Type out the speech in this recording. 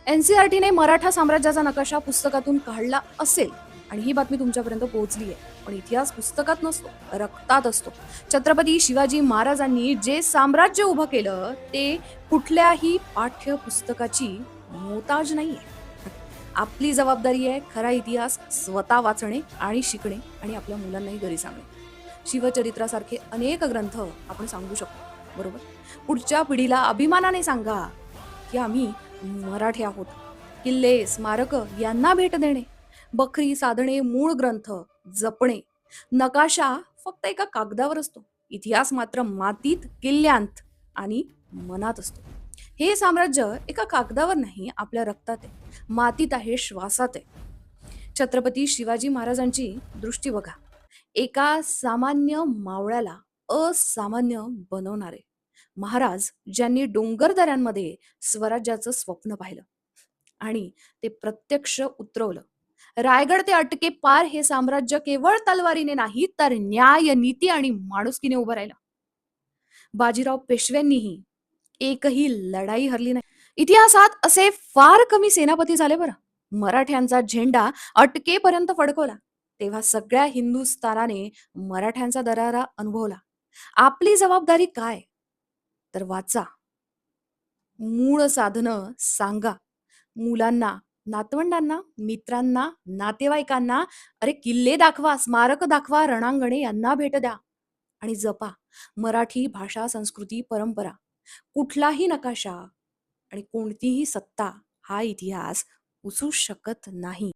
एनसीईआरटीने मराठा साम्राज्याचा नकाशा पुस्तकातून काढला असेल आणि ही बातमी तुमच्यापर्यंत पोहोचली आहे. पण इतिहास पुस्तकात नसतो, रक्तात असतो. छत्रपती शिवाजी महाराजांनी जे साम्राज्य उभं केलं ते कुठल्याही पाठ्यपुस्तकाची मोताज नाहीये. आपली जबाबदारी आहे खरा इतिहास स्वतः वाचणे आणि शिकणे आणि आपल्या मुलांनाही घरी सांगणे. शिवचरित्रासारखे अनेक ग्रंथ आपण सांगू शकतो, बरोबर? पुढच्या पिढीला अभिमानाने सांगा की आम्ही मराठी आहोत. किल्ले, स्मारक यांना भेट देणे, बखरी साधणे, मूळ ग्रंथ जपणे. नकाशा फक्त एका कागदावर असतो. इतिहास मात्र मातीत, किल्ल्यांत आणि मनात असतो. हे साम्राज्य एका कागदावर नाही, आपल्या रक्तात आहे, मातीत आहे, श्वासात आहे. छत्रपती शिवाजी महाराजांची दृष्टी बघा. एका सामान्य मावळ्याला असामान्य बनवणारे महाराज, ज्यांनी डोंगरदऱ्यांमध्ये स्वराज्याचं स्वप्न पाहिलं आणि ते प्रत्यक्ष उतरवलं. रायगड ते अटके पार हे साम्राज्य केवळ तलवारीने नाही तर न्याय, नीती आणि माणुसकीने उभं राहिलं. बाजीराव पेशव्यांनीही एकही लढाई हरली नाही. इतिहासात असे फार कमी सेनापती झाले बरं. मराठ्यांचा झेंडा अटकेपर्यंत फडकवला तेव्हा सगळ्या हिंदुस्थानाने मराठ्यांचा दरारा अनुभवला. आपली जबाबदारी काय? तर वाचा, मूळ साधनं सांगा मुलांना, नातवंडांना, मित्रांना, नातेवाईकांना. अरे किल्ले दाखवा, स्मारक दाखवा, रणांगणे यांना भेट द्या आणि जपा मराठी भाषा, संस्कृती, परंपरा. कुठलाही नकाशा आणि कोणतीही सत्ता हा इतिहास पुसू शकत नाही.